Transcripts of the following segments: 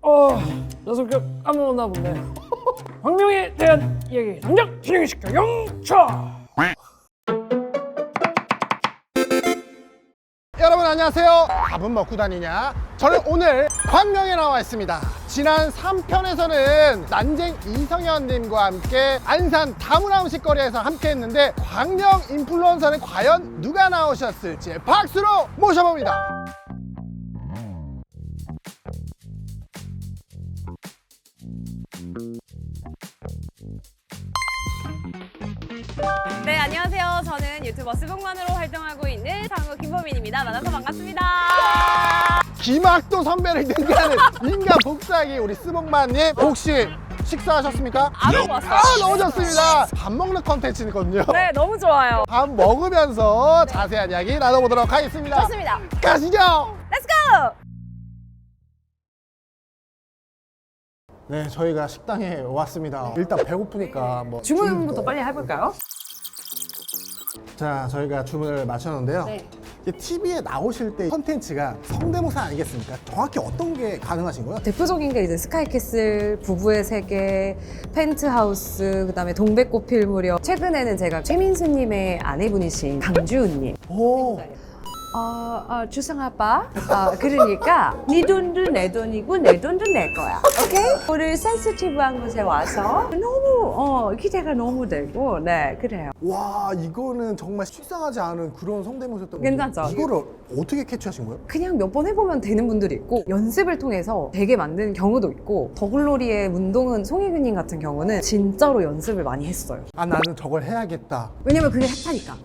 나 성격 까먹었나 보네. 광명에 대한 얘기 당장 진행시켜 영차. 여러분 안녕하세요. 밥은 먹고 다니냐? 저는 오늘 광명에 나와 있습니다. 지난 3편에서는 난쟁 이성현님과 함께 안산 다문화 음식거리에서 함께 했는데 광명 인플루언서는 과연 누가 나오셨을지 박수로 모셔봅니다. 네, 안녕하세요. 저는 유튜버 스봉만으로 활동하고 있는 상우 김보민입니다. 만나서 반갑습니다. 김학도 선배를 능가하는 인간 복사기 우리 스봉만님, 혹시 식사하셨습니까? 안 먹어봤어요. 너무 좋습니다. 밥 먹는 컨텐츠거든요. 네, 너무 좋아요. 밥 먹으면서 자세한 이야기 나눠보도록 하겠습니다. 좋습니다. 가시죠. 렛츠고! 네, 저희가 식당에 왔습니다. 일단 배고프니까 뭐 주문부터 빨리 해볼까요? 자, 저희가 주문을 마쳤는데요. 네. TV에 나오실 때 컨텐츠가 성대모사 아니겠습니까? 정확히 어떤 게 가능하신 거예요? 대표적인 게 이제 스카이캐슬, 부부의 세계, 펜트하우스, 그다음에 동백꽃 필 무렵. 최근에는 제가 최민수님의 아내분이신 강주은님. 오, 주상 아빠. 그러니까 네 돈도 내 돈이고 내 돈도 내 거야. 오케이? 오늘 센시티브한 곳에 와서 너무 기대가 너무 되고, 네, 그래요. 와, 이거는 정말 식상하지 않은 그런 성대모사였던 괜찮죠? 건데 이거를 어떻게 캐치하신 거예요? 그냥 몇 번 해보면 되는 분들이 있고, 연습을 통해서 되게 만든 경우도 있고, 더글로리의 문동은 송혜교님 같은 경우는 진짜로 연습을 많이 했어요. 아, 나는 저걸 해야겠다. 왜냐면 그게 핫하니까.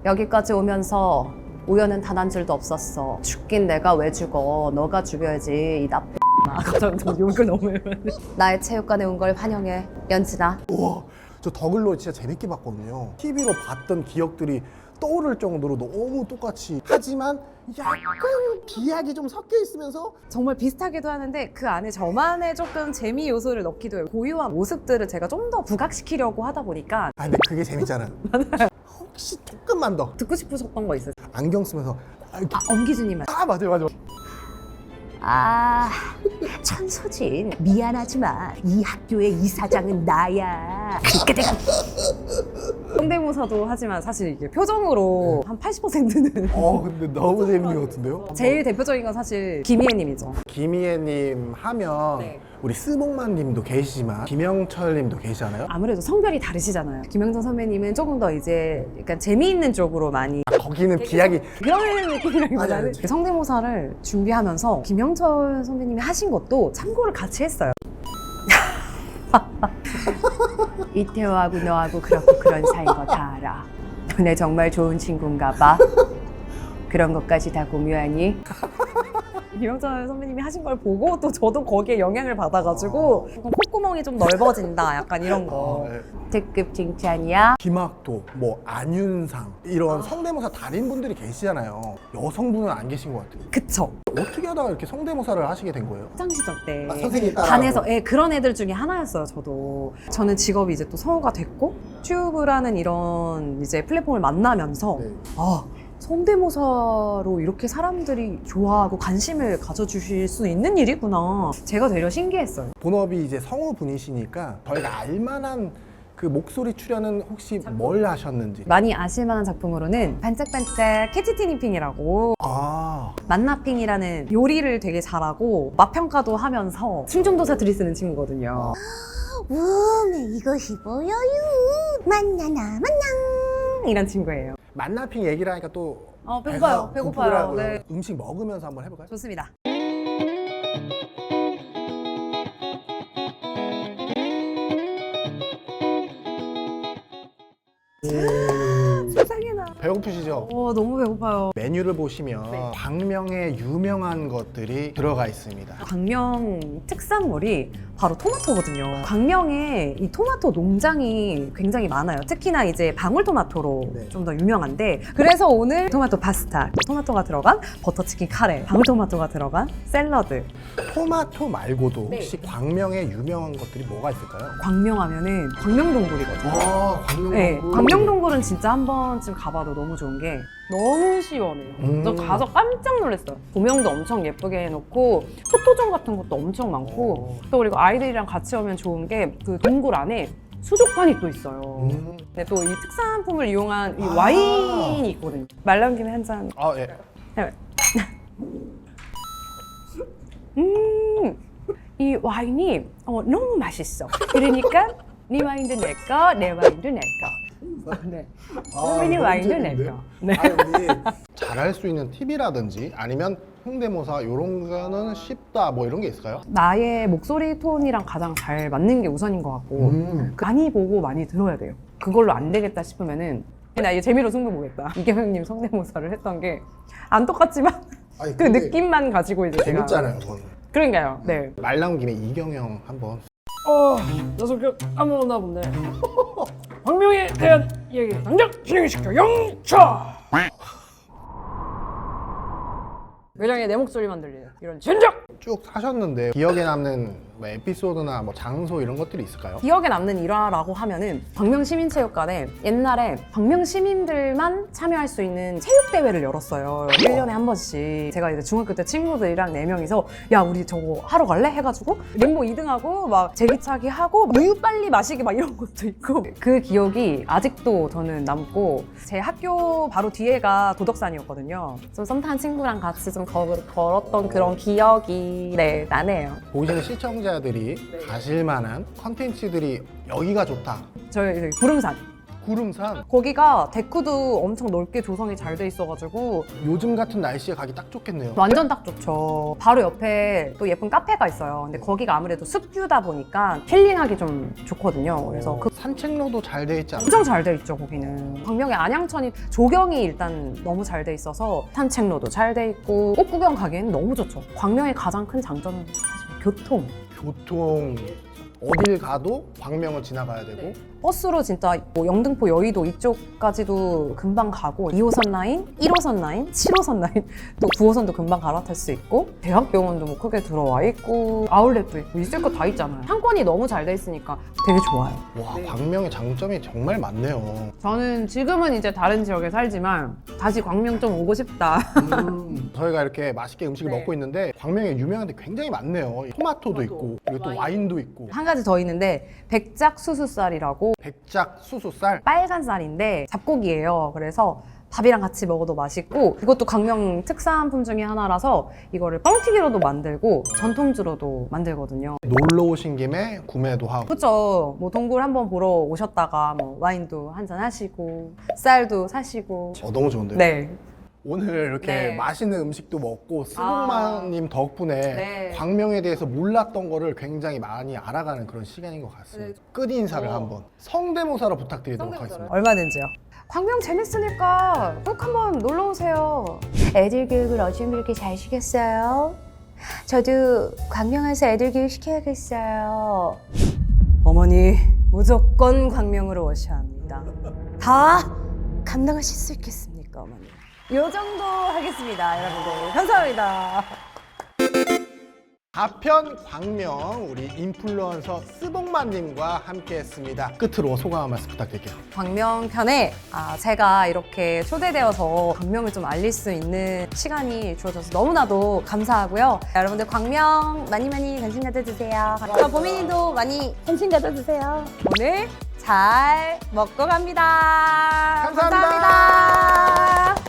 여기까지 오면서 우연은 단 한 줄도 없었어. 죽긴 내가 왜 죽어. 너가 죽여야지 이 나쁜 갑자기 욕을 너무 해요. 나의 체육관에 온 걸 환영해. 연진아. 우와, 저 더글로 진짜 재밌게 봤거든요. TV로 봤던 기억들이 떠오를 정도로 너무 똑같이, 하지만 약간 비약이 좀 섞여 있으면서 정말 비슷하기도 하는데 그 안에 저만의 조금 재미 요소를 넣기도 해요. 고유한 모습들을 제가 좀 더 부각시키려고 하다 보니까. 아, 근데 그게 재밌잖아. 혹시 조금만 더 듣고 싶으셨던 거 있어요? 안경 쓰면서 이렇게. 엄기준님은 맞아요. 천서진 미안하지만 이 학교의 이사장은 나야. 성대모사도 하지만 사실 이게 표정으로 한 80%는 근데 너무 재밌는 것 같은데요? 제일 대표적인 건 사실 김희애님이죠. 김희애님 하면 네. 우리 스봉만 님도 계시지만 김영철 님도 계시잖아요. 아무래도 성별이 다르시잖아요. 김영선 선배님은 조금 더 이제 약간 재미있는 쪽으로 많이 거기는 비약이 그런 느낌이라기보다는 맞아요. 성대모사를 준비하면서 김영철 선배님이 하신 것도 참고를 같이 했어요. 이태호하고 너하고 그렇고 그런 사이인 거 다 알아. 너네 정말 좋은 친구인가 봐. 그런 것까지 다 공유하니? 김영철 선배님이 하신 걸 보고 또 저도 거기에 영향을 받아가지고 콧구멍이 좀 넓어진다 약간 이런 거. 네. 특급 칭찬이야. 김학도, 뭐 안윤상 이런 성대모사 달인분들이 계시잖아요. 여성분은 안 계신 것 같아요. 그쵸. 어떻게 하다가 이렇게 성대모사를 하시게 된 거예요? 학창시절 때 선생님이 따라하고. 반에서 그런 애들 중에 하나였어요. 저는 직업이 이제 또 성우가 됐고 튜브라는 이런 이제 플랫폼을 만나면서 네. 성대모사로 이렇게 사람들이 좋아하고 관심을 가져주실 수 있는 일이구나. 제가 되려 신기했어요. 본업이 이제 성우분이시니까 저희가 알만한 그 목소리 출연은 혹시 뭘 하셨는지. 많이 아실만한 작품으로는 반짝반짝 캐치티니핑이라고 만나핑이라는 요리를 되게 잘하고 맛평가도 하면서 충청도사 들이쓰는 친구거든요. 이것이 보여요. 만나나 만나 이런 친구예요. 만나핑 얘기를 하니까 또 배고파요. 배가 배고파요. 고프더라고요. 네. 음식 먹으면서 한번 해볼까요? 좋습니다. 세상에나. 배고프시죠? 너무 배고파요. 메뉴를 보시면 광명의 유명한 것들이 들어가 있습니다. 광명 특산물이 바로 토마토거든요. 광명에 이 토마토 농장이 굉장히 많아요. 특히나 이제 방울토마토로 네. 좀 더 유명한데, 그래서 오늘 토마토 파스타, 토마토가 들어간 버터치킨 카레, 방울토마토가 들어간 샐러드. 토마토 말고도 혹시 광명에 유명한 것들이 뭐가 있을까요? 광명하면은 광명동굴이거든요. 광명동굴. 네, 광명동굴은 진짜 한 번쯤 가봐도 더 너무 좋은 게 너무 시원해요. 저 가서 깜짝 놀랐어요. 조명도 엄청 예쁘게 해놓고 포토존 같은 것도 엄청 많고 또 그리고 아이들이랑 같이 오면 좋은 게 그 동굴 안에 수족관이 또 있어요. 근데 또 이 특산품을 이용한 이 와인이 있거든요. 말 나온 김에 한 잔. 아, 예. 이 와인이 너무 맛있어. 그러니까 네 와인도 내 거, 내 와인도 내 거. 네. 선배님 와인도 내 거. 네. 잘할 수 있는 팁이라든지 아니면 성대모사 이런 거는 쉽다 뭐 이런 게 있을까요? 나의 목소리 톤이랑 가장 잘 맞는 게 우선인 것 같고 많이 보고 많이 들어야 돼요. 그걸로 안 되겠다 싶으면은 나 이제 재미로 승부 보겠다. 이경영님 성대모사를 했던 게 안 똑같지만 아니, 그 느낌만 가지고 이제 제가 재밌잖아요, 그건. 그러니까요. 네. 말 나온 김에 이경영 한번. 나 성격 아무나 본데. 광명에 대한 얘기 당장 진행시켜 영차. 외장에 내 목소리만 들리는 이런 진작. 쭉 사셨는데 기억에 남는 뭐 에피소드나 뭐 장소 이런 것들이 있을까요? 기억에 남는 일화라고 하면은 광명시민체육관에 옛날에 광명시민들만 참여할 수 있는 체육대회를 열었어요. 1년에 한 번씩. 제가 이제 중학교 때 친구들이랑 4명이서 야 우리 저거 하러 갈래? 해가지고 림보 2등하고 막 제기차기 하고 우유 빨리 마시기 막 이런 것도 있고 그 기억이 아직도 저는 남고 제 학교 바로 뒤에가 도덕산이었거든요. 좀 썸 탄 친구랑 같이 좀 걸었던 그런 기억이 네 나네요. 보시는 시청자들이 가실 만한 컨텐츠들이 여기가 좋다. 저희 이제 구름산 구름산. 거기가 데크도 엄청 넓게 조성이 잘 돼 있어가지고 요즘 같은 날씨에 가기 딱 좋겠네요. 완전 딱 좋죠. 바로 옆에 또 예쁜 카페가 있어요. 근데 거기가 아무래도 숲뷰다 보니까 힐링하기 좀 좋거든요. 그래서 그 산책로도 잘 돼 있지 않나요? 엄청 잘 돼 있죠, 거기는. 광명의 안양천이 조경이 일단 너무 잘 돼 있어서 산책로도 잘 돼 있고 꽃 구경 가기에는 너무 좋죠. 광명의 가장 큰 장점은 사실 교통. 교통 어딜 가도 광명을 지나가야 되고 버스로 진짜 뭐 영등포, 여의도 이쪽까지도 금방 가고 2호선 라인, 1호선 라인, 7호선 라인, 또 9호선도 금방 갈아탈 수 있고 대학병원도 뭐 크게 들어와 있고 아울렛도 있고 있을 거 다 있잖아요. 상권이 너무 잘 돼 있으니까 되게 좋아요. 와 광명의 장점이 정말 많네요. 저는 지금은 이제 다른 지역에 살지만 다시 광명 좀 오고 싶다. 저희가 이렇게 맛있게 음식을 네. 먹고 있는데 광명에 유명한 데 굉장히 많네요. 토마토도 있고 그리고 또 와인도 있고 한 가지 더 있는데 백작 수수쌀이라고 백작 수수쌀. 빨간 쌀인데 잡곡이에요. 그래서 밥이랑 같이 먹어도 맛있고 이것도 광명 특산품 중에 하나라서 이거를 뻥튀기로도 만들고 전통주로도 만들거든요. 놀러 오신 김에 구매도 하고. 그렇죠. 뭐 동굴 한번 보러 오셨다가 뭐 와인도 한잔 하시고 쌀도 사시고. 너무 좋은데요. 네. 오늘 이렇게 네. 맛있는 음식도 먹고 스봉마님 덕분에 네. 광명에 대해서 몰랐던 거를 굉장히 많이 알아가는 그런 시간인 것 같습니다. 끝 인사를 한번 성대모사로 부탁드리도록 하겠습니다. 얼마든지요. 광명 재밌으니까 꼭 한번 놀러 오세요. 애들 교육을 어쩜 그렇게 잘 시켰어요? 저도 광명 와서 애들 교육 시켜야겠어요. 어머니, 무조건 광명으로 오셔야 합니다. 다 감당하실 수 있겠습니까, 어머니? 요 정도 하겠습니다, 여러분들. 감사합니다. 가편 광명 우리 인플루언서 스봉마님과 함께했습니다. 끝으로 소감 한 말씀 부탁드릴게요. 광명 편에 제가 이렇게 초대되어서 광명을 좀 알릴 수 있는 시간이 주어져서 너무나도 감사하고요. 여러분들 광명 많이 관심 가져주세요. 보민이도 많이 관심 가져주세요. 오늘 잘 먹고 갑니다. 감사합니다.